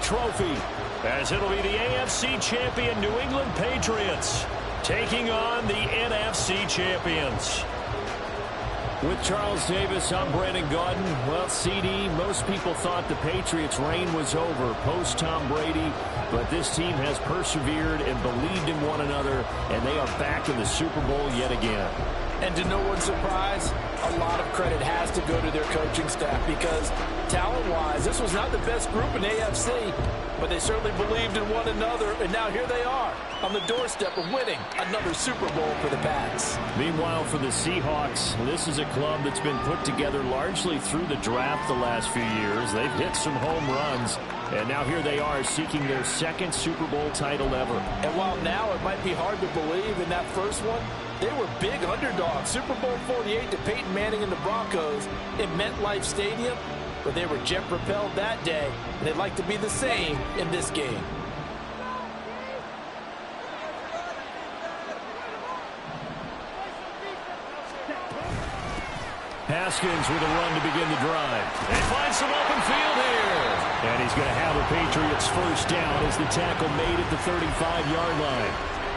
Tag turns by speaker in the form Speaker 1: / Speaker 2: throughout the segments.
Speaker 1: trophy, as it'll be the AFC champion New England Patriots taking on the NFC champions. With Charles Davis, I'm Brandon Gaudin. Well, CD, most people thought the Patriots' reign was over post-Tom Brady, but this team has persevered and believed in one another, and they are back in the Super Bowl yet again.
Speaker 2: And to no one's surprise, a lot of credit has to go to their coaching staff because talent-wise, this was not the best group in AFC, but they certainly believed in one another, and now here they are on the doorstep of winning another Super Bowl for the Pats.
Speaker 1: Meanwhile, for the Seahawks, this is a club that's been put together largely through the draft the last few years. They've hit some home runs, and now here they are seeking their second Super Bowl title ever.
Speaker 2: And while now it might be hard to believe in that first one, they were big underdogs. Super Bowl 48 to Peyton Manning and the Broncos in MetLife Stadium, but they were jet-propelled that day, and they'd like to be the same in this game.
Speaker 1: Haskins with a run to begin the drive. And finds some open field here. And he's going to have a Patriots first down as the tackle made at the 35-yard line.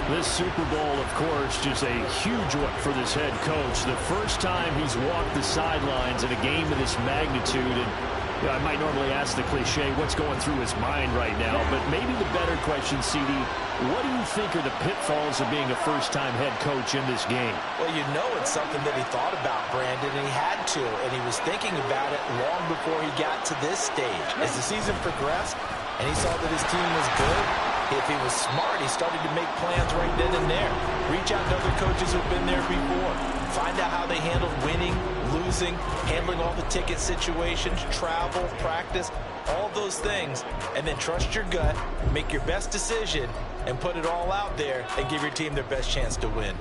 Speaker 1: This Super Bowl, of course, just a huge one for this head coach. The first time he's walked the sidelines in a game of this magnitude. And I might normally ask the cliche, what's going through his mind right now? But maybe the better question, CD, what do you think are the pitfalls of being a first-time head coach in this game?
Speaker 2: Well, you know it's something that he thought about, Brandon, and he had to. And he was thinking about it long before he got to this stage. As the season progressed and he saw that his team was good, if he was smart, he started to make plans right then and there. Reach out to other coaches who've been there before. Find out how they handled winning, losing, handling all the ticket situations, travel, practice, all those things. And then trust your gut, make your best decision, and put it all out there and give your team their best chance to win.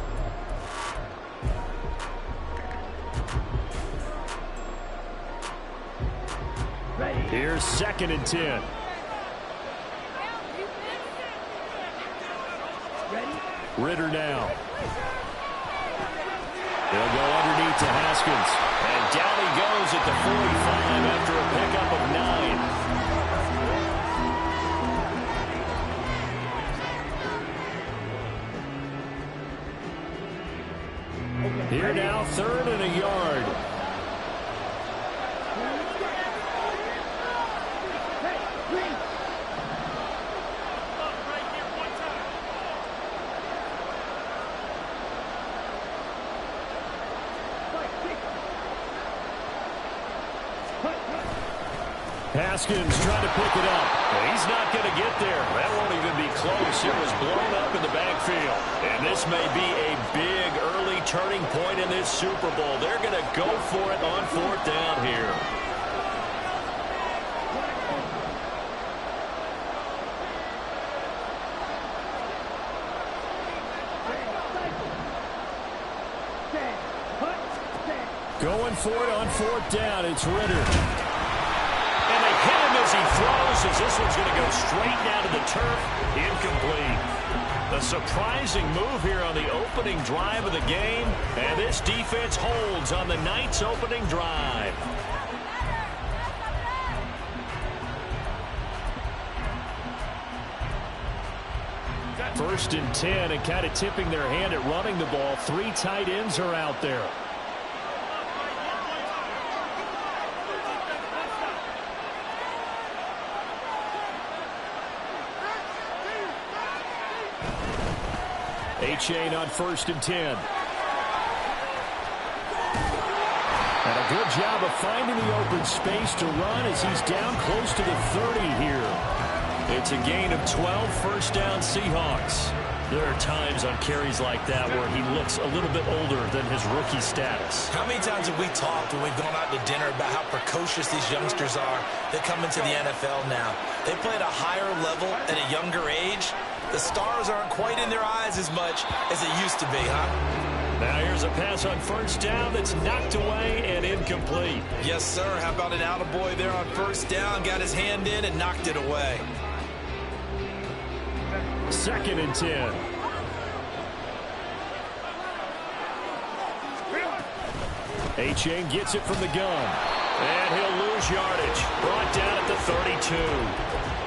Speaker 1: Here's 2nd and 10. Ritter now. They'll go underneath to Haskins. And down he goes at the 45 after a pickup of 9. Here now, 3rd and a yard. Haskins trying to pick it up. He's not going to get there. That won't even be close. It was blown up in the backfield. And this may be a big early turning point in this Super Bowl. They're going to go for it on 4th down here. Going for it on 4th down. It's Ritter. And they hit him as he throws, as this one's going to go straight down to the turf. Incomplete. A surprising move here on the opening drive of the game. And this defense holds on the night's opening drive. First and 10, and kind of tipping their hand at running the ball. 3 tight ends are out there. Chain on 1st and 10. And a good job of finding the open space to run as he's down close to the 30 here. It's a gain of 12, first down Seahawks. There are times on carries like that where he looks a little bit older than his rookie status.
Speaker 2: How many times have we talked when we've gone out to dinner about how precocious these youngsters are that come into the NFL now? They play at a higher level at a younger age. The stars aren't quite in their eyes as much as it used to be, huh?
Speaker 1: Now here's a pass on 1st down that's knocked away and incomplete.
Speaker 2: Yes, sir. How about an attaboy there on 1st down? Got his hand in and knocked it away.
Speaker 1: 2nd and 10. A-Chain gets it from the gun. And he'll lose yardage. Brought down at the 32.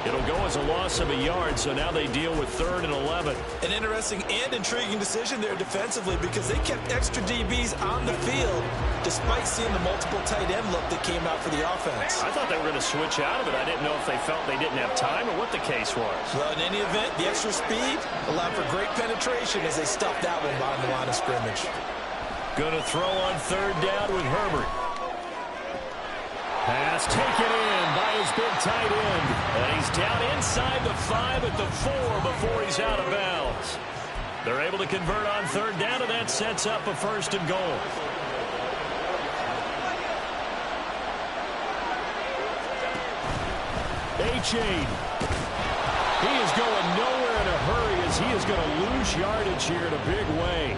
Speaker 1: It'll go as a loss of a yard, so now they deal with 3rd and 11.
Speaker 2: An interesting and intriguing decision there defensively because they kept extra DBs on the field despite seeing the multiple tight end look that came out for the offense.
Speaker 1: I thought they were going to switch out of it. I didn't know if they felt they didn't have time or what the case was.
Speaker 2: Well, in any event, the extra speed allowed for great penetration as they stuffed that one behind the line of scrimmage.
Speaker 1: Going to throw on 3rd down with Herbert. Pass taken in by his big tight end. And he's down inside the 5 at the 4 before he's out of bounds. They're able to convert on 3rd down, and that sets up a 1st and goal. A-Chain. He is going nowhere in a hurry as he is going to lose yardage here in a big way.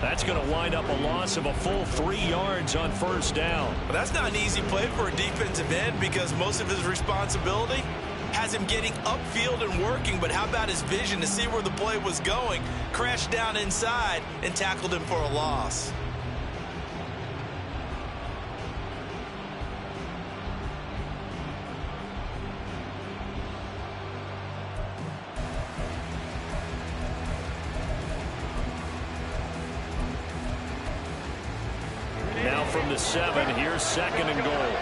Speaker 1: That's going to wind up a loss of a full 3 yards on 1st down.
Speaker 2: Well, that's not an easy play for a defensive end because most of his responsibility has him getting upfield and working, but how about his vision to see where the play was going, crashed down inside, and tackled him for a loss.
Speaker 1: Now from the 7, here's 2nd and goal.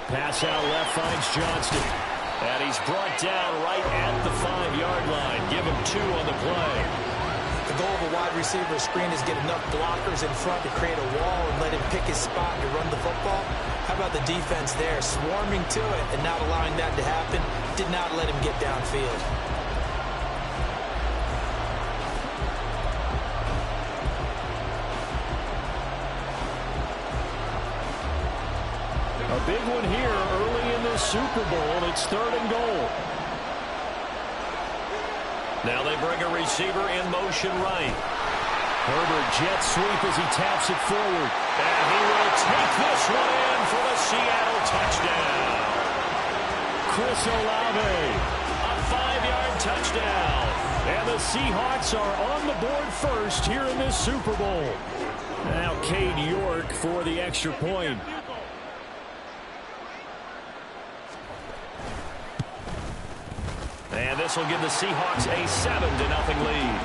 Speaker 1: Pass out left finds Johnston. And he's brought down right at the 5-yard line. Give him 2 on the play.
Speaker 2: The goal of a wide receiver screen is get enough blockers in front to create a wall and let him pick his spot to run the football. How about the defense there, swarming to it and not allowing that to happen? Did not let him get downfield.
Speaker 1: A big one here early in this Super Bowl. It's 3rd and goal. Now they bring a receiver in motion right. Herbert jet sweep as he taps it forward. And he will take this one in for the Seattle touchdown. Chris Olave, a 5-yard touchdown. And the Seahawks are on the board first here in this Super Bowl. Now Cade York for the extra point. And this will give the Seahawks a 7-0 lead.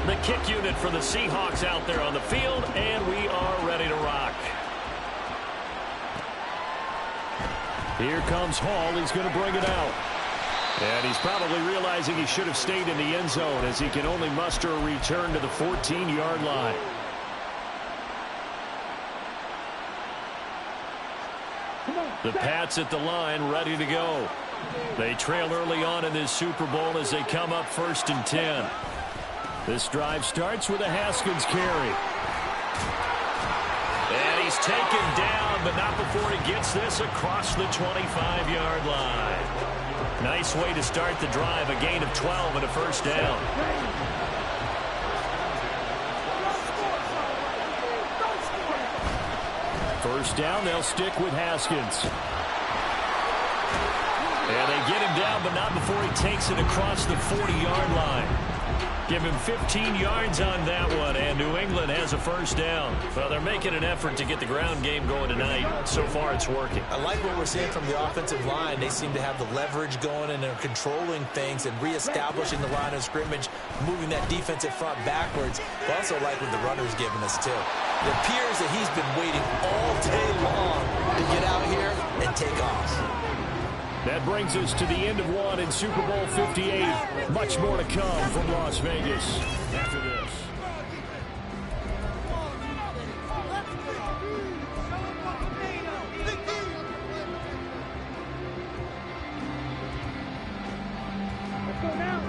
Speaker 1: The kick unit for the Seahawks out there on the field, and we are ready to rock. Here comes Hall. He's going to bring it out. And he's probably realizing he should have stayed in the end zone as he can only muster a return to the 14-yard line. The Pats at the line ready to go. They trail early on in this Super Bowl as they come up 1st and 10. This drive starts with a Haskins carry. And he's taken down, but not before he gets this across the 25-yard line. Nice way to start the drive, a gain of 12 and a 1st down. First down, they'll stick with Haskins. And they get him down, but not before he takes it across the 40-yard line. Give him 15 yards on that one, and New England has a 1st down. Well, they're making an effort to get the ground game going tonight. So far, it's working.
Speaker 2: I like what we're seeing from the offensive line. They seem to have the leverage going, and they're controlling things and reestablishing the line of scrimmage, moving that defensive front backwards. I also like what the runner's giving us, too. It appears that he's been waiting all day long to get out here and take off.
Speaker 1: That brings us to the end of one in Super Bowl 58. Much more to come from Las Vegas after this.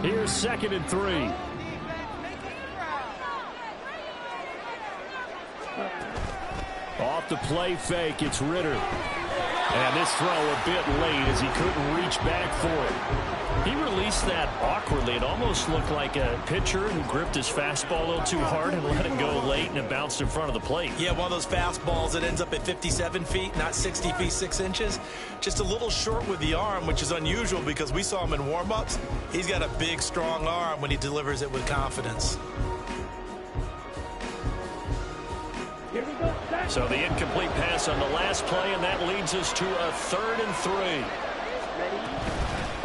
Speaker 1: Here's 2nd and 3. Off the play fake, it's Ritter. And this throw a bit late as he couldn't reach back for it. He released that awkwardly. It almost looked like a pitcher who gripped his fastball a little too hard and let it go late, and it bounced in front of the plate.
Speaker 2: Yeah, one of those fastballs that ends up at 57 feet, not 60 feet 6 inches. Just a little short with the arm, which is unusual because we saw him in warm-ups. He's got a big, strong arm when he delivers it with confidence.
Speaker 1: So the incomplete pass on the last play, and that leads us to a 3rd and 3.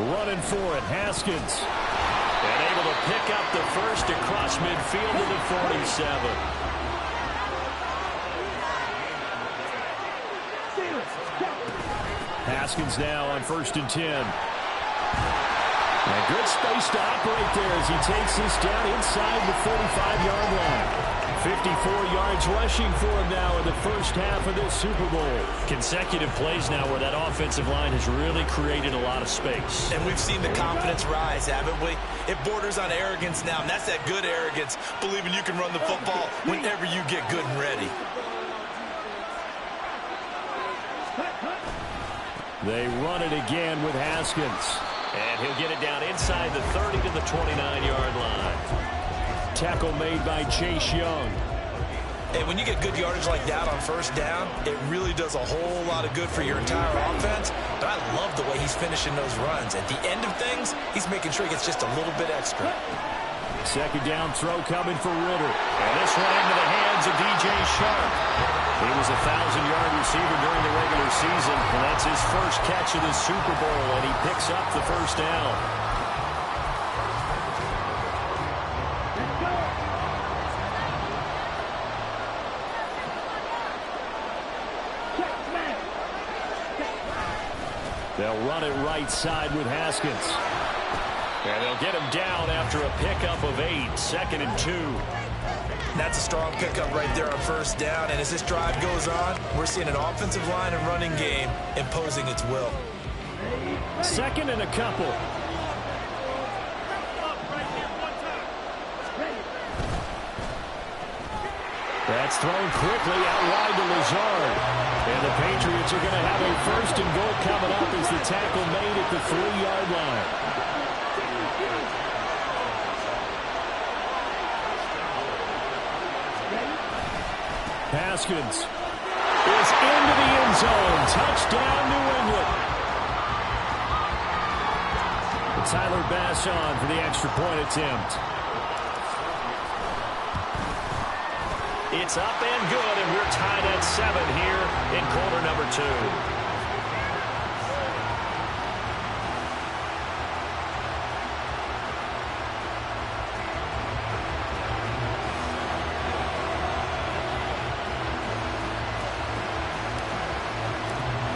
Speaker 1: Running for it, Haskins. And able to pick up the first across midfield to the 47. Haskins now on 1st and 10. And good space to operate there as he takes this down inside the 45-yard line. 54 yards rushing for him now in the first half of this Super Bowl. Consecutive plays now where that offensive line has really created a lot of space.
Speaker 2: And we've seen the confidence rise, haven't we? It borders on arrogance now, and that's that good arrogance, believing you can run the football whenever you get good and ready.
Speaker 1: They run it again with Haskins. And he'll get it down inside the 30 to the 29-yard line. Tackle made by Chase Young.
Speaker 2: Hey, when you get good yardage like that on 1st down, it really does a whole lot of good for your entire offense. But I love the way he's finishing those runs. At the end of things, he's making sure he gets just a little bit extra.
Speaker 1: 2nd down throw coming for Ritter. And this one into the hands of DJ Sharp. He was a 1,000-yard receiver during the regular season, and that's his first catch of the Super Bowl, and he picks up the 1st down. They'll run it right side with Haskins. And they'll get him down after a pickup of 8, 2nd and 2.
Speaker 2: That's a strong pickup right there on 1st down. And as this drive goes on, we're seeing an offensive line and running game imposing its will.
Speaker 1: 2nd and a couple. That's thrown quickly out wide to Lazard. And the Patriots are going to have a 1st and goal coming up as the tackle made at the 3-yard line. Haskins is into the end zone. Touchdown, New England. And Tyler Bass on for the extra point attempt. It's up and good, and we're tied at 7 here in quarter number 2.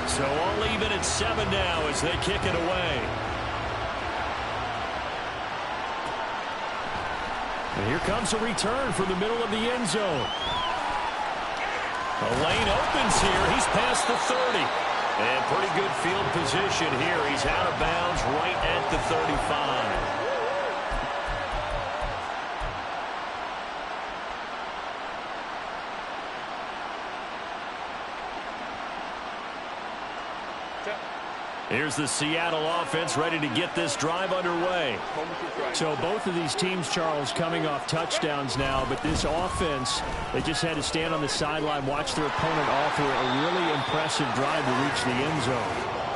Speaker 1: So all even at 7 now as they kick it away. And here comes a return from the middle of the end zone. The lane opens here. He's past the 30. And pretty good field position here. He's out of bounds right at the 35. Here's the Seattle offense ready to get this drive underway. So both of these teams, Charles, coming off touchdowns now, but this offense, they just had to stand on the sideline, watch their opponent offer a really impressive drive to reach the end zone.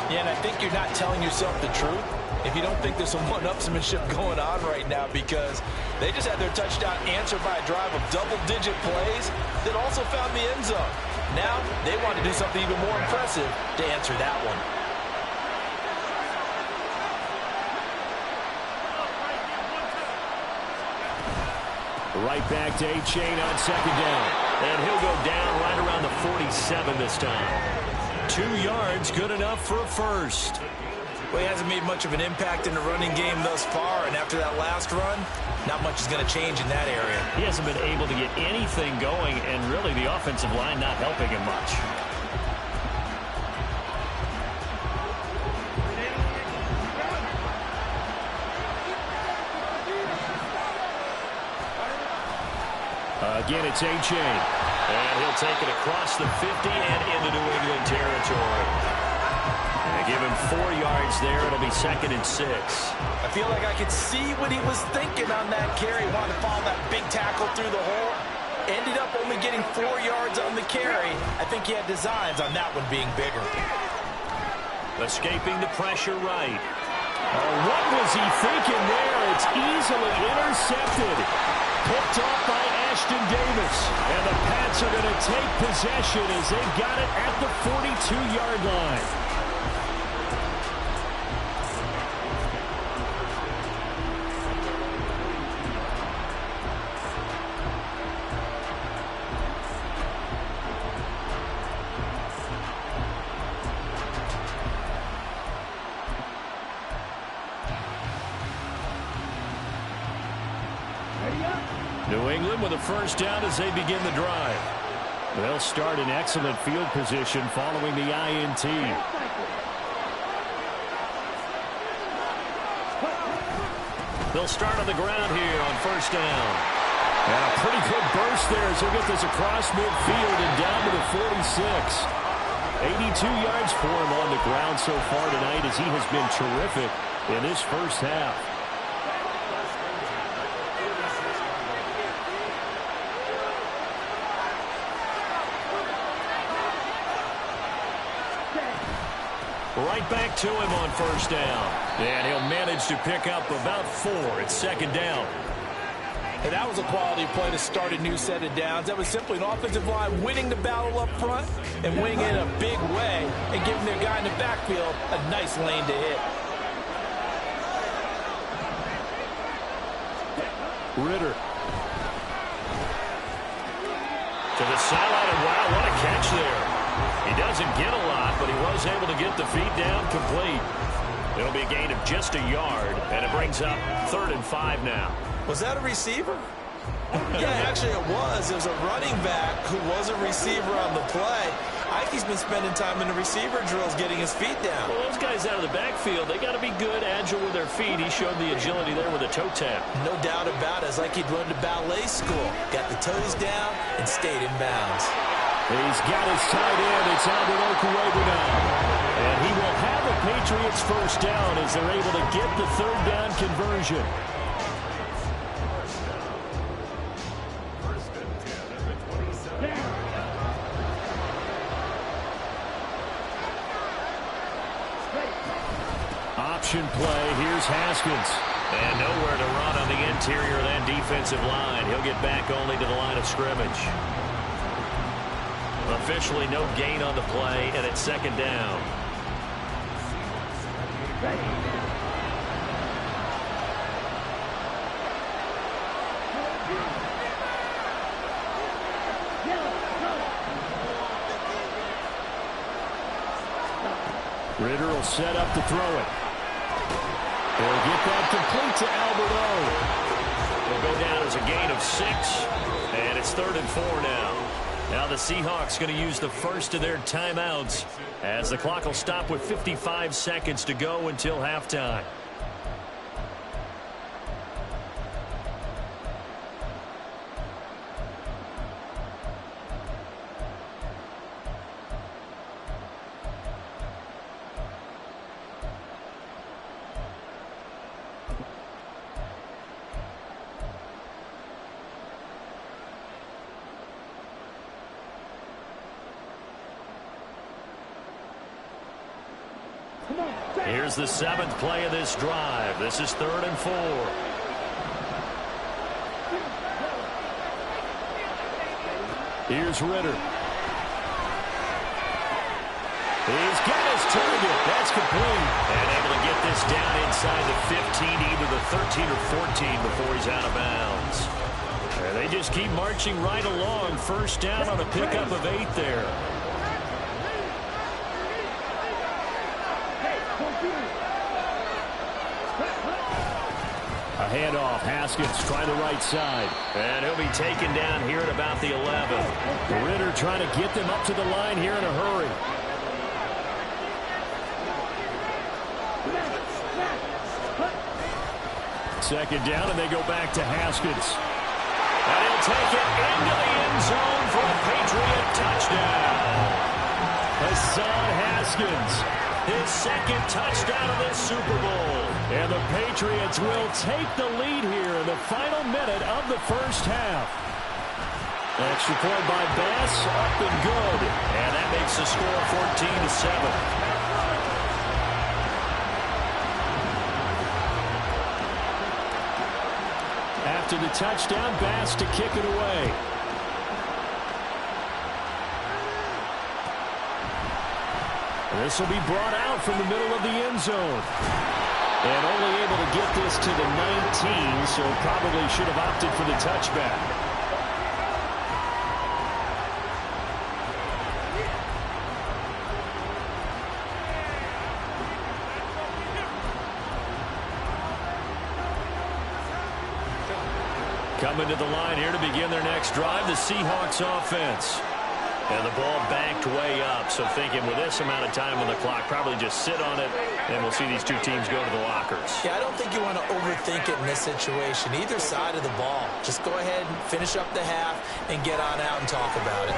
Speaker 2: Yeah, and I think you're not telling yourself the truth if you don't think there's some one-upsmanship going on right now, because they just had their touchdown answered by a drive of double-digit plays that also found the end zone. Now they want to do something even more impressive to answer that one.
Speaker 1: Right back to A-Chain on 2nd down. And he'll go down right around the 47 this time. 2 yards, good enough for a first.
Speaker 2: Well, he hasn't made much of an impact in the running game thus far, and after that last run, not much is going to change in that area.
Speaker 1: He hasn't been able to get anything going, and really the offensive line not helping him much. Again, it's A-Chain. And he'll take it across the 50 and into New England territory. give him 4 yards there. It'll be 2nd and 6.
Speaker 2: I feel like I could see what he was thinking on that carry. Wanted to follow that big tackle through the hole. Ended up only getting 4 yards on the carry. I think he had designs on that one being bigger.
Speaker 1: Escaping the pressure right. Oh, what was he thinking there? It's easily intercepted. Picked off by Ashton Davis. And the Pats are going to take possession as they've got it at the 42-yard line. New England with a first down as they begin the drive. They'll start in excellent field position following the INT. They'll start on the ground here on first down. And a pretty good burst there as he'll get this across midfield and down to the 46. 82 yards for him on the ground so far tonight as he has been terrific in this first half. Right back to him on first down. And he'll manage to pick up about 4 at 2nd down.
Speaker 2: And that was a quality play to start a new set of downs. That was simply an offensive line winning the battle up front and winning it in a big way and giving their guy in the backfield a nice lane to hit.
Speaker 1: Ritter. To the sideline, and wow, what a catch there. He doesn't get a lot, but he was able to get the feet down complete. It'll be a gain of just a yard, and it brings up 3rd and 5 now.
Speaker 2: Was that a receiver? Yeah, actually it was. It was a running back who was a receiver on the play. I think he's been spending time in the receiver drills getting his feet down.
Speaker 1: Well, those guys out of the backfield, they got to be good, agile with their feet. He showed the agility there with a toe tap.
Speaker 2: No doubt about it. It's like he'd run to ballet school. Got the toes down and stayed in bounds.
Speaker 1: He's got his tight end. It's Albert Okuebu now. And he will have the Patriots first down as they're able to get the 3rd down conversion. Option play. Here's Haskins. And nowhere to run on the interior of that defensive line. He'll get back only to the line of scrimmage. Officially no gain on the play, and it's 2nd down. Ritter will set up to throw it. He'll get that complete to Albert O. It'll go down as a gain of 6, and it's 3rd and 4 now. Now the Seahawks going to use the first of their timeouts as the clock will stop with 55 seconds to go until halftime. Here's the 7th play of this drive. This is 3rd and 4. Here's Ritter. He's got his target. That's complete. And able to get this down inside the 15, either the 13 or 14 before he's out of bounds. And they just keep marching right along. First down on a pickup of 8 there. A handoff. Haskins trying the right side. And he'll be taken down here at about the 11. Ritter trying to get them up to the line here in a hurry. Second down, and they go back to Haskins. And he'll take it into the end zone for a Patriot touchdown. Hassan Haskins His second touchdown of this Super Bowl. And the Patriots will take the lead here in the final minute of the first half. Extra point by Bass, up and good. And that makes the score 14-7. After the touchdown, Bass to kick it away. This will be brought out from the middle of the end zone. And only able to get this to the 19, so probably should have opted for the touchback. Coming to the line here to begin their next drive, the Seahawks offense. And the ball backed way up, so thinking with this amount of time on the clock, probably just sit on it, and we'll see these two teams go to the lockers.
Speaker 2: Yeah, I don't think you want to overthink it in this situation. Either side of the ball. Just go ahead and finish up the half and get on out and talk about it.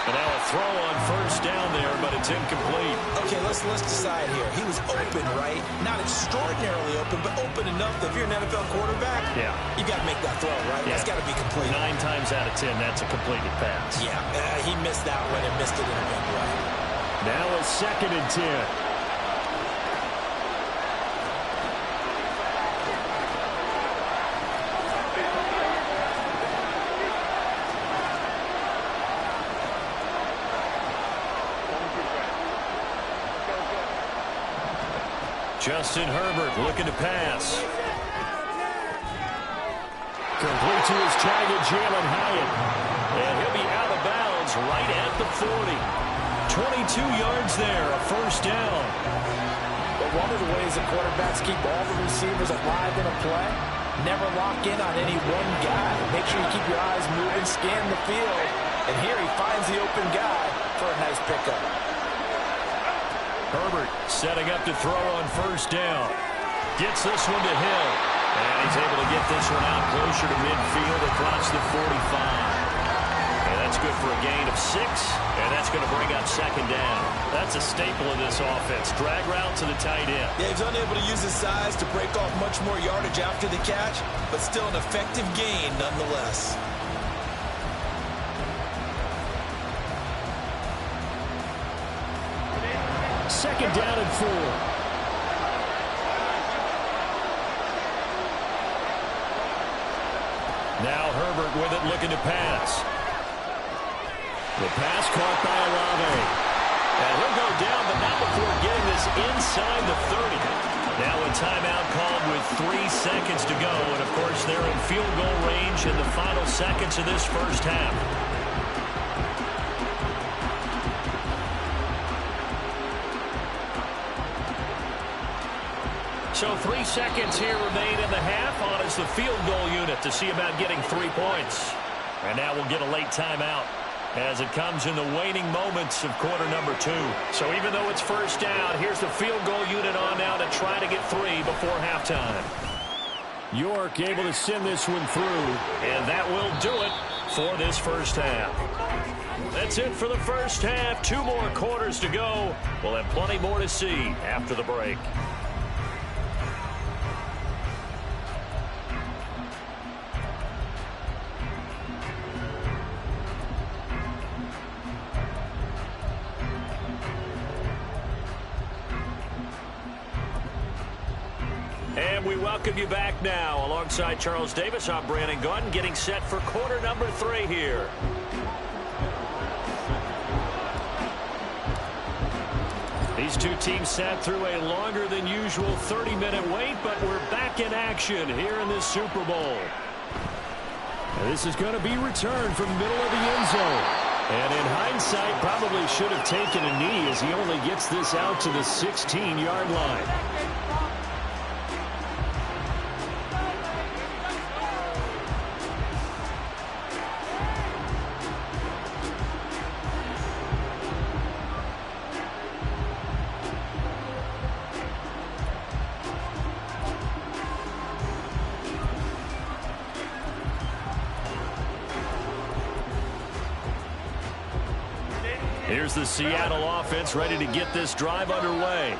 Speaker 1: And now a throw on first down there, but it's incomplete.
Speaker 2: Okay, let's decide here. He was open, right? Not extraordinarily open, but open enough that if you're an NFL quarterback, you got to make that throw, right?
Speaker 1: Yeah.
Speaker 2: That's got to be complete.
Speaker 1: 9 times out of 10, that's a completed pass.
Speaker 2: Yeah, he missed that one and missed it in a big way.
Speaker 1: Now a 2nd and 10. Justin Herbert looking to pass. Complete to his target, Jalen Hyatt. And he'll be out of bounds right at the 40. 22 yards there, a first down.
Speaker 2: But one of the ways the quarterbacks keep all the receivers alive in a play, never lock in on any one guy. Make sure you keep your eyes moving, scan the field. And here he finds the open guy for a nice pickup.
Speaker 1: Herbert setting up to throw on first down. Gets this one to Hill. And he's able to get this one out closer to midfield across the 45. And that's good for a gain of 6. And that's going to bring up 2nd down. That's a staple of this offense. Drag route to the tight end.
Speaker 2: Yeah, he's unable to use his size to break off much more yardage after the catch, but still an effective gain nonetheless.
Speaker 1: Second down and 4. Now Herbert with it, looking to pass. The pass caught by Olave. And he'll go down, but not before getting this inside the 30. Now a timeout called with 3 seconds to go. And, of course, they're in field goal range in the final seconds of this first half. So 3 seconds here remain in the half on as the field goal unit to see about getting 3 points. And now we'll get a late timeout as it comes in the waning moments of quarter number 2. So even though it's first down, here's the field goal unit on now to try to get 3 before halftime. York able to send this one through, and that will do it for this first half. That's it for the first half. 2 more quarters to go. We'll have plenty more to see after the break. And we welcome you back now. Alongside Charles Davis, I'm Brandon Gunn, getting set for quarter number 3 here. These two teams sat through a longer than usual 30-minute wait, but we're back in action here in this Super Bowl. And this is going to be returned from the middle of the end zone. And in hindsight, probably should have taken a knee as he only gets this out to the 16-yard line. Here's the Seattle offense ready to get this drive underway.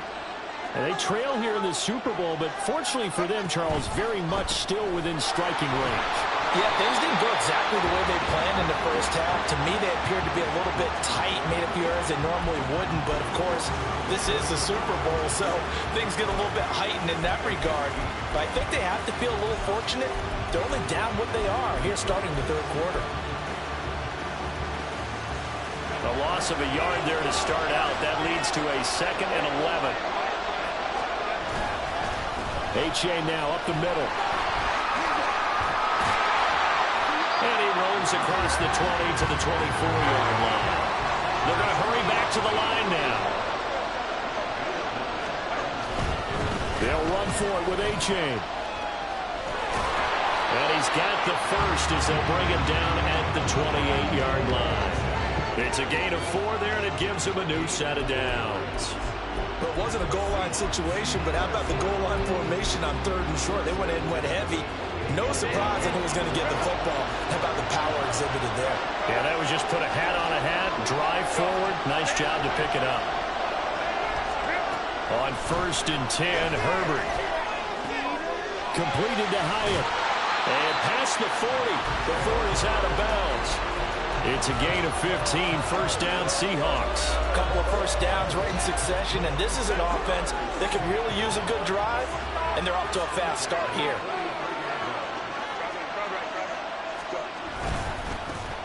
Speaker 1: And they trail here in the Super Bowl, but fortunately for them, Charles, very much still within striking range.
Speaker 2: Yeah, things didn't go exactly the way they planned in the first half. To me, they appeared to be a little bit tight, made a few errors they normally wouldn't. But, of course, this is the Super Bowl, so things get a little bit heightened in that regard. But I think they have to feel a little fortunate. They're only down what they are here starting the third quarter.
Speaker 1: A loss of a yard there to start out. That leads to a 2nd and 11. H.A. now up the middle. And he roams across the 20 to the 24-yard line. They're going to hurry back to the line now. They'll run for it with H.A. And he's got the first as they'll bring him down at the 28-yard line. It's a gain of 4 there, and it gives him a new set of downs.
Speaker 2: Well, it wasn't a goal line situation, but how about the goal line formation on 3rd and short? They went in, went heavy. No surprise that he was going to get the football. How about the power exhibited there?
Speaker 1: Yeah, that was just put a hat on a hat, drive forward. Nice job to pick it up. On 1st and 10, Herbert. Completed to Hyatt. And past the 40 before he's out of bounds. It's a gain of 15, first down Seahawks.
Speaker 2: A couple of first downs right in succession, and this is an offense that could really use a good drive, and they're off to a fast start here.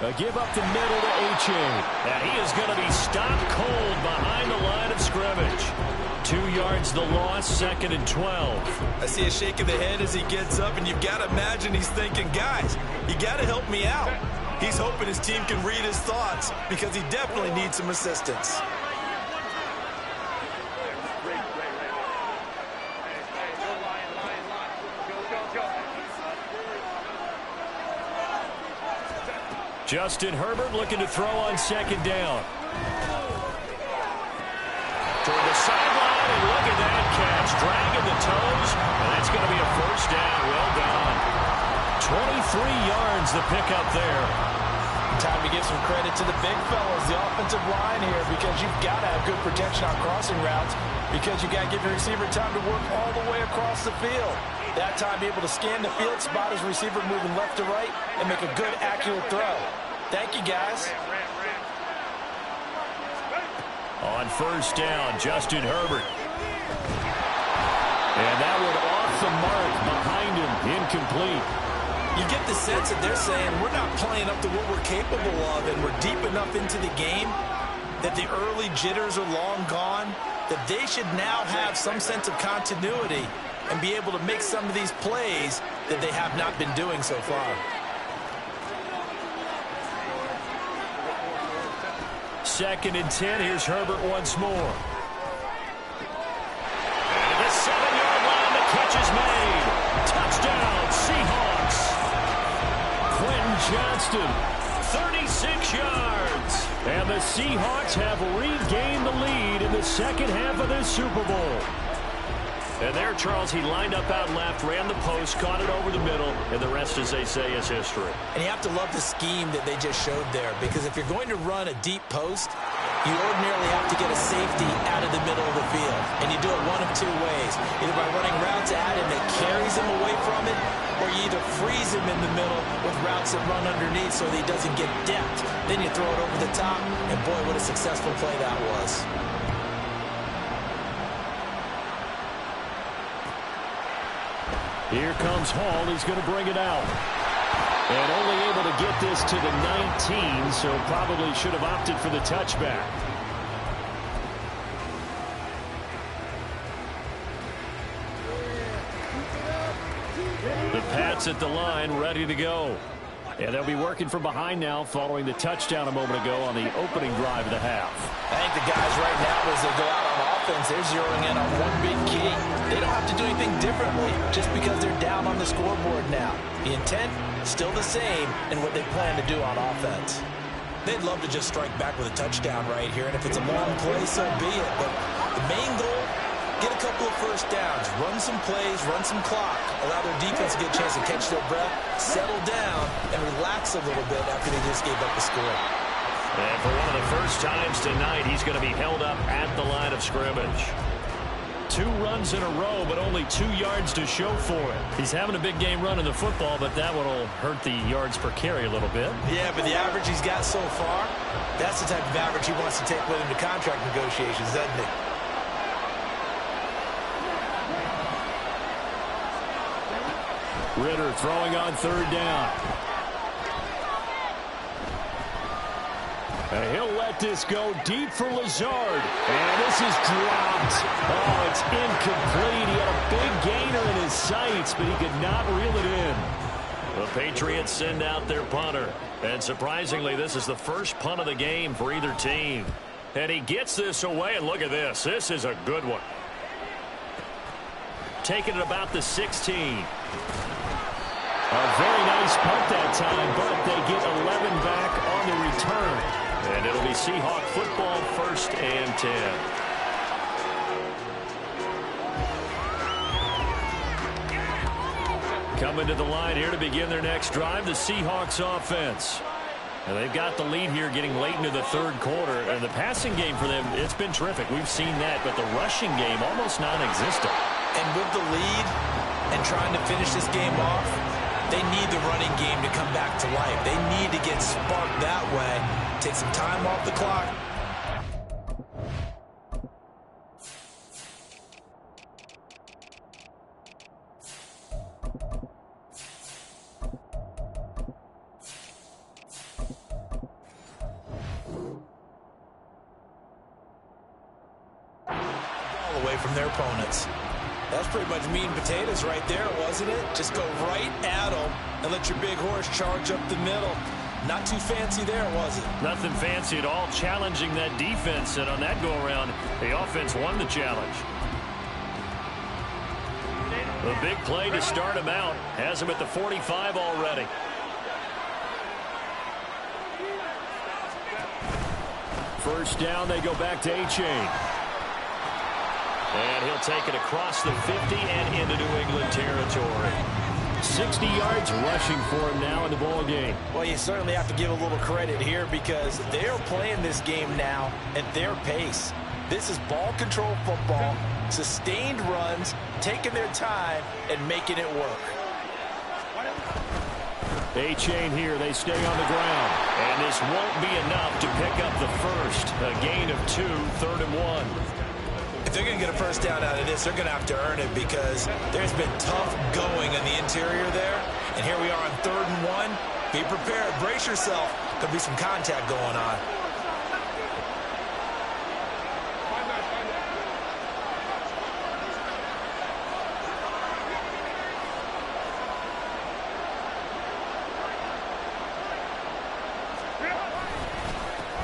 Speaker 1: A give up the middle to H.A. And he is going to be stopped cold behind the line of scrimmage. 2 yards the loss, 2nd and 12.
Speaker 2: I see a shake of the head as he gets up, and you've got to imagine he's thinking, guys, you got to help me out. He's hoping his team can read his thoughts because he definitely needs some assistance.
Speaker 1: Justin Herbert looking to throw on 2nd down. Toward the sideline, and look at that catch. Dragging the toes, and that's going to be a first down. Well done. 23 yards the pickup there.
Speaker 2: Time to give some credit to the big fellas, the offensive line here, because you've got to have good protection on crossing routes because you've got to give your receiver time to work all the way across the field. That time, be able to scan the field, spot his receiver moving left to right, and make a good, accurate throw. Thank you, guys.
Speaker 1: On 1st down, Justin Herbert. And that one off the mark behind him, incomplete.
Speaker 2: You get the sense that they're saying we're not playing up to what we're capable of, and we're deep enough into the game that the early jitters are long gone, that they should now have some sense of continuity and be able to make some of these plays that they have not been doing so far.
Speaker 1: 2nd and 10. Here's Herbert once more. And the 7-yard line, the catch is made. Touchdown, Seahawks. Quentin Johnston, 36 yards. And the Seahawks have regained the lead in the second half of this Super Bowl. And there, Charles, he lined up out left, ran the post, caught it over the middle, and the rest, as they say, is history.
Speaker 2: And you have to love the scheme that they just showed there, because if you're going to run a deep post, you ordinarily have to get a safety out of the middle of the field. And you do it one of 2 ways. Either by running routes at him that carries him away from it, or you either freeze him in the middle with routes that run underneath so that he doesn't get depth. Then you throw it over the top, and boy, what a successful play that was.
Speaker 1: Here comes Hall. He's going to bring it out. And only able to get this to the 19, so probably should have opted for the touchback. The Pats at the line, ready to go. And they'll be working from behind now following the touchdown a moment ago on the opening drive of the half.
Speaker 2: I think the guys right now, as they go out on offense, they're zeroing in on one big key. They don't have to do anything differently just because they're down on the scoreboard now. The intent, still the same in what they plan to do on offense. They'd love to just strike back with a touchdown right here, and if it's a long play, so be it. But the main goal, get a couple of first downs, run some plays, run some clock, allow their defense to get a chance to catch their breath, settle down, and relax a little bit after they just gave up the score.
Speaker 1: And for one of the first times tonight, he's going to be held up at the line of scrimmage. 2 runs in a row, but only 2 yards to show for it. He's having a big game running the football, but that one will hurt the yards per carry a little bit.
Speaker 2: Yeah, but the average he's got so far, that's the type of average he wants to take with him to contract negotiations, doesn't it?
Speaker 1: Ritter throwing on 3rd down. And he'll let this go deep for Lazard. And this is dropped. Oh, it's incomplete. He had a big gainer in his sights, but he could not reel it in. The Patriots send out their punter. And surprisingly, this is the first punt of the game for either team. And he gets this away, and look at this. This is a good one. Taking it about the 16. A very nice punt that time, but they get 11 back on the return. And it'll be Seahawk football, 1st and 10. Coming to the line here to begin their next drive, the Seahawks offense. And they've got the lead here getting late into the 3rd quarter. And the passing game for them, it's been terrific. We've seen that, but the rushing game almost non-existent.
Speaker 2: And with the lead and trying to finish this game off, they need the running game to come back to life. They need to get sparked that way. Take some time off the clock. All away from their opponents. That's pretty much meat and potatoes right there, wasn't it? Just go right at them and let your big horse charge up the middle. Not too fancy there, was it?
Speaker 1: Nothing fancy at all, challenging that defense. And on that go-around, the offense won the challenge. A big play to start him out. Has him at the 45 already. First down, they go back to A-Chain. And he'll take it across the 50 and into New England territory. 60 yards rushing for him now in the ball game.
Speaker 2: Well, you certainly have to give a little credit here because they're playing this game now at their pace. This is ball control football, sustained runs, taking their time, and making it work.
Speaker 1: A-Chain here, they stay on the ground. And this won't be enough to pick up the first. A gain of 2, 3rd and 1.
Speaker 2: If they're going to get a first down out of this, they're going to have to earn it because there's been tough going in the interior there. And here we are on 3rd and 1. Be prepared. Brace yourself. Could be some contact going on.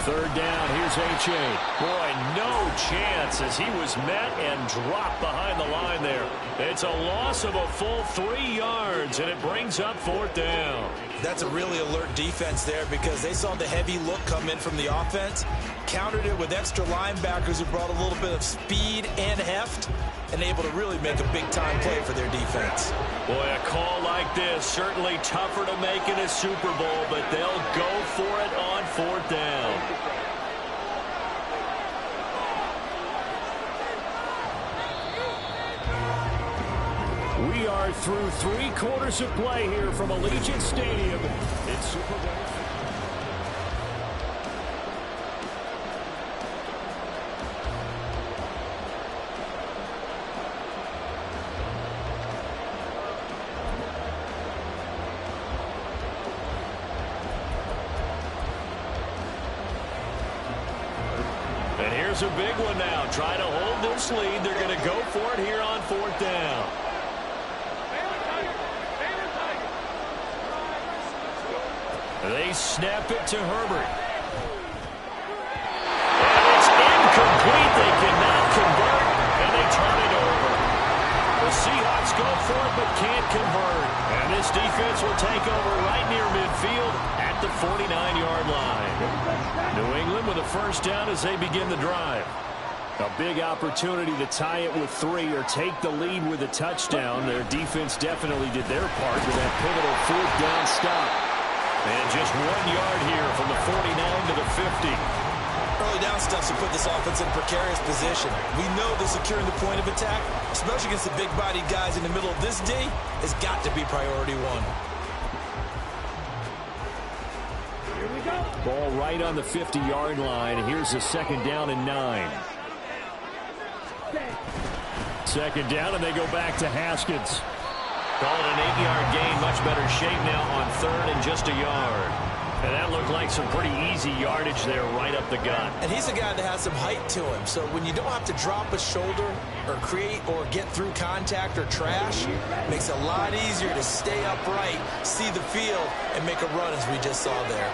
Speaker 1: Third down, here's A-Chain. Boy, no chance as he was met and dropped behind the line there. It's a loss of a full 3 yards, and it brings up 4th down.
Speaker 2: That's a really alert defense there because they saw the heavy look come in from the offense, countered it with extra linebackers who brought a little bit of speed and heft, and able to really make a big-time play for their defense.
Speaker 1: Boy, a call like this, certainly tougher to make in a Super Bowl, but they'll go for it on 4th down. We are through 3 quarters of play here from Allegiant Stadium. It's Super Bowl. And here's a big one now. Try to hold this lead. They're going to go for it here on 4th down. They snap it to Herbert. And it's incomplete. They cannot convert, and they turn it over. The Seahawks go for it but can't convert. And this defense will take over right near midfield at the 49-yard line. New England with a first down as they begin the drive. A big opportunity to tie it with 3 or take the lead with a touchdown. Their defense definitely did their part with that pivotal 4th down stop. And just 1 yard here from the 49 to the 50.
Speaker 2: Early down steps to put this offense in a precarious position. We know that securing the point of attack, especially against the big-bodied guys in the middle of this D, has got to be priority one.
Speaker 1: Here we go. Ball right on the 50-yard line. Here's a 2nd down and 9. 2nd down, and they go back to Haskins.
Speaker 3: Call it an 8-yard gain. Much better shape now on 3rd and just a yard. And that looked like some pretty easy yardage there right up the gut.
Speaker 2: And he's a guy that has some height to him. So when you don't have to drop a shoulder or create or get through contact or trash, it makes it a lot easier to stay upright, see the field, and make a run as we just saw there.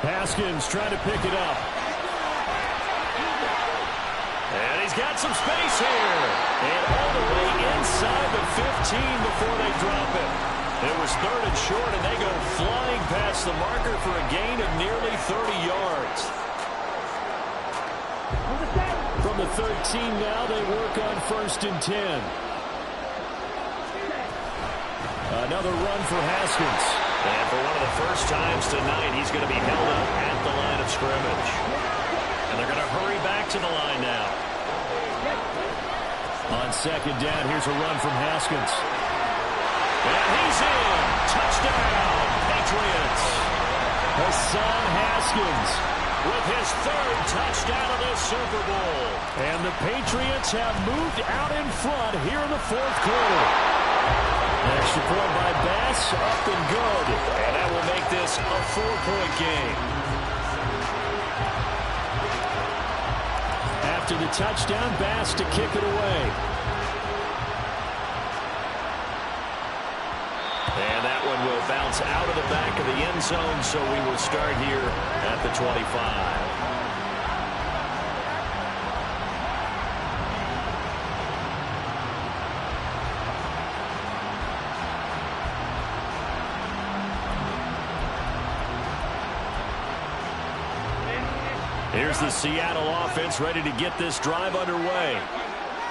Speaker 1: Haskins trying to pick it up.
Speaker 3: And he's got some space here.
Speaker 1: And all the way inside the 15 before they drop it. It was 3rd and short, and they go flying past the marker for a gain of nearly 30 yards. From the 13 now, they work on 1st and 10. Another run for Haskins.
Speaker 3: And for one of the first times tonight, he's going to be held up at the line of scrimmage. And they're going to hurry back to the line now.
Speaker 1: On 2nd down, here's a run from Haskins. And he's in. Touchdown, Patriots. Hassan Haskins with his 3rd touchdown of this Super Bowl. And the Patriots have moved out in front here in the 4th quarter. Extra point by Bass, up and good.
Speaker 3: And that will make this a 4-point game.
Speaker 1: After the touchdown, Bass to kick it away.
Speaker 3: And that one will bounce out of the back of the end zone, so we will start here at the 25.
Speaker 1: Here's the Seattle offense ready to get this drive underway.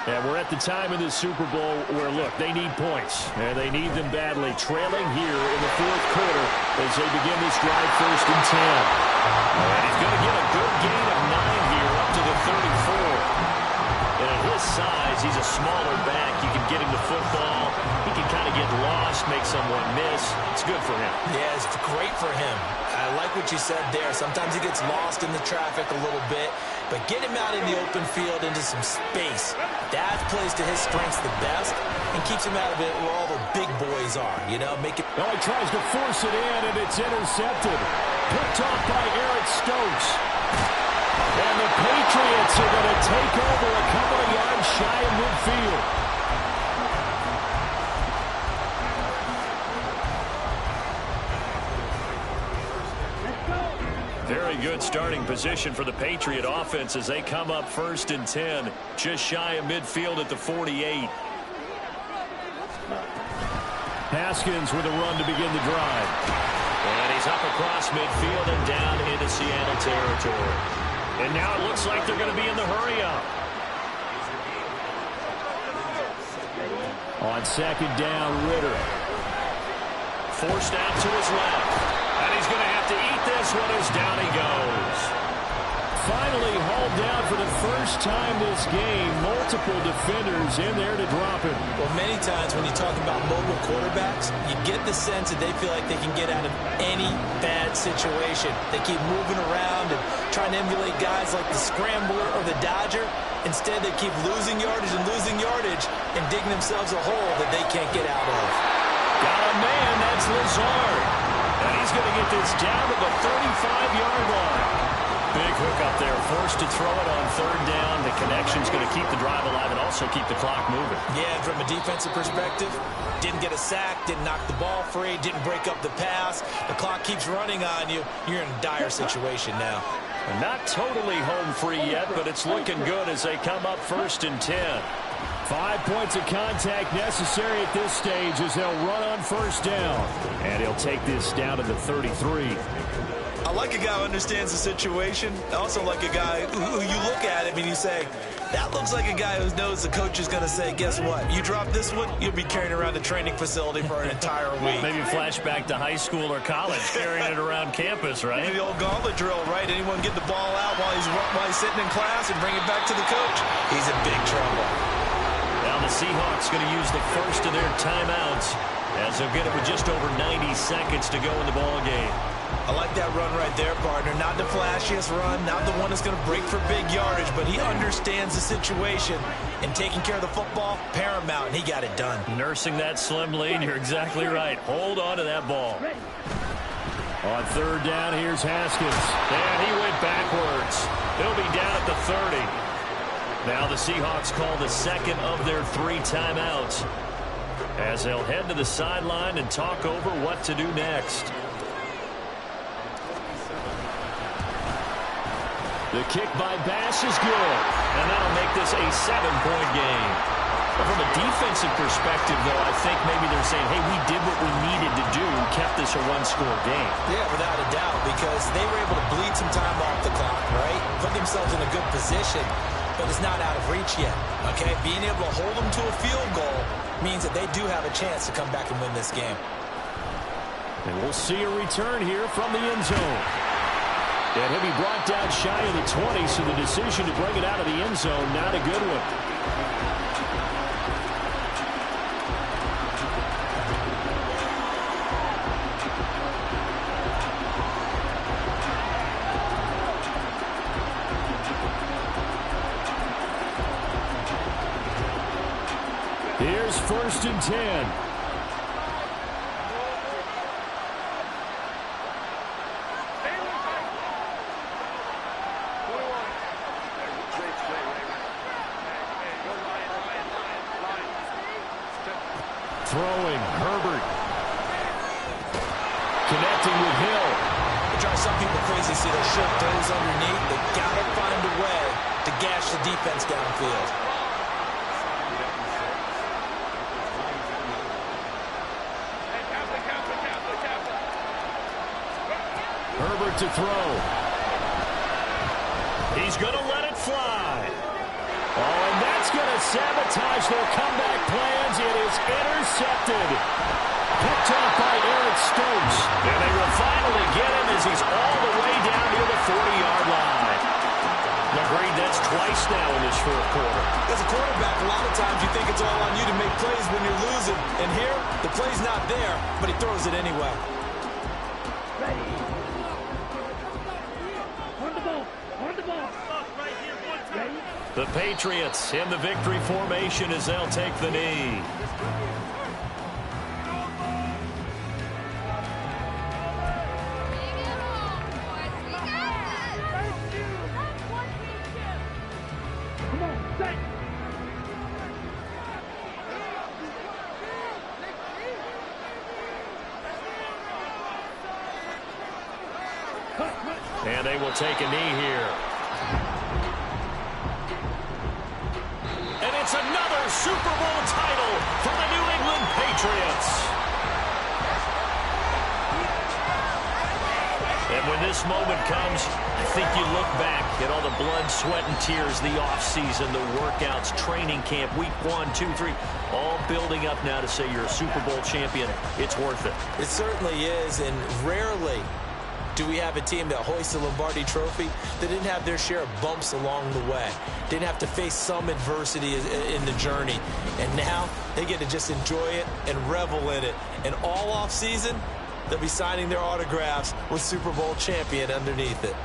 Speaker 1: And we're at the time in this Super Bowl where, look, they need points. And they need them badly. Trailing here in the 4th quarter as they begin this drive 1st and 10.
Speaker 3: And he's going to get a good gain of 9 here up to the 34. And at his size, he's a smaller back. You can get him the football. He can kind of get lost, make someone miss. It's good for him.
Speaker 2: Yeah, it's great for him. I like what you said there. Sometimes he gets lost in the traffic a little bit, but get him out in the open field into some space. That plays to his strengths the best and keeps him out of it where all the big boys are, you know, make it.
Speaker 1: Oh, he tries to force it in, and it's intercepted. Picked off by Eric Stokes. And the Patriots are going to take over a couple of yards shy of midfield. Very good starting position for the Patriot offense as they come up 1st and 10, just shy of midfield at the 48. Haskins with a run to begin the drive.
Speaker 3: And he's up across midfield and down into Seattle territory.
Speaker 1: And now it looks like they're going to be in the hurry-up. On 2nd down, Ritter.
Speaker 3: Forced out to his left. And he's going to have to eat this one as down he goes.
Speaker 1: Finally hauled down for the first time this game. Multiple defenders in there to drop him.
Speaker 2: Well, many times when you talk about mobile quarterbacks, you get the sense that they feel like they can get out of any bad situation. They keep moving around and trying to emulate guys like the Scrambler or the Dodger. Instead, they keep losing yardage and digging themselves a hole that they can't get out of.
Speaker 1: Got a man, that's Lazard. And he's going to get this down to the 35-yard line. Big hook up there, forced to throw it on 3rd down. The connection's going to keep the drive alive and also keep the clock moving.
Speaker 2: Yeah, and from a defensive perspective, didn't get a sack, didn't knock the ball free, didn't break up the pass. The clock keeps running on you. You're in a dire situation now.
Speaker 1: Not totally home free yet, but it's looking good as they come up 1st and 10. 5 points of contact necessary at this stage as they'll run on 1st down. And he'll take this down to the 33.
Speaker 2: I like a guy who understands the situation. I also like a guy who you look at him and you say, that looks like a guy who knows the coach is going to say, guess what? You drop this one, you'll be carrying around the training facility for an entire week.
Speaker 3: Maybe flashback to high school or college, carrying it around campus, right?
Speaker 2: Maybe the old gauntlet drill, right? Anyone get the ball out while he's sitting in class and bring it back to the coach? He's in big trouble.
Speaker 3: Now the Seahawks going to use the first of their timeouts as they'll get it with just over 90 seconds to go in the ball game.
Speaker 2: I like that run right there, partner. Not the flashiest run, not the one that's going to break for big yardage, but he understands the situation, and taking care of the football, paramount, and he got it done.
Speaker 3: Nursing that slim lead, you're exactly right. Hold on to that ball.
Speaker 1: On third down, here's Haskins.
Speaker 3: And he went backwards. He'll be down at the 30. Now the Seahawks call the second of their 3 timeouts as they'll head to the sideline and talk over what to do next.
Speaker 1: The kick by Bass is good.
Speaker 3: And that'll make this a 7-point game. Well, from a defensive perspective, though, I think maybe they're saying, hey, we did what we needed to do, kept this a 1-score game.
Speaker 2: Yeah, without a doubt, because they were able to bleed some time off the clock, right? Put themselves in a good position, but it's not out of reach yet, okay? Being able to hold them to a field goal means that they do have a chance to come back and win this game.
Speaker 1: And we'll see a return here from the end zone. And he'll be brought down shy of the 20, so the decision to bring it out of the end zone, not a good one. Here's 1st and 10. Throwing, Herbert. Connecting with Hill.
Speaker 2: It drives some people crazy to see those short throws underneath. They got to find a way to gash the defense downfield.
Speaker 1: Herbert to throw.
Speaker 3: He's going to let it fly.
Speaker 1: Oh, and that's going to sabotage their comeback plans. It is intercepted. Picked off by Eric Stokes.
Speaker 3: And they will finally get him as he's all the way down near the 40-yard line. Agreed, that's twice now in this 4th quarter.
Speaker 2: As a quarterback, a lot of times you think it's all on you to make plays when you're losing. And here, the play's not there, but he throws it anyway.
Speaker 3: The Patriots in the victory formation as they'll take the knee. And they will take a knee here. And it's another Super Bowl title for the New England Patriots. And when this moment comes, I think you look back at all the blood, sweat, and tears, the offseason, the workouts, training camp, week 1, 2, 3, all building up now to say you're a Super Bowl champion. It's worth it.
Speaker 2: It certainly is, and rarely do we have a team that hoists the Lombardi Trophy that didn't have their share of bumps along the way, didn't have to face some adversity in the journey, and now they get to just enjoy it and revel in it. And all off season, they'll be signing their autographs with Super Bowl champion underneath it.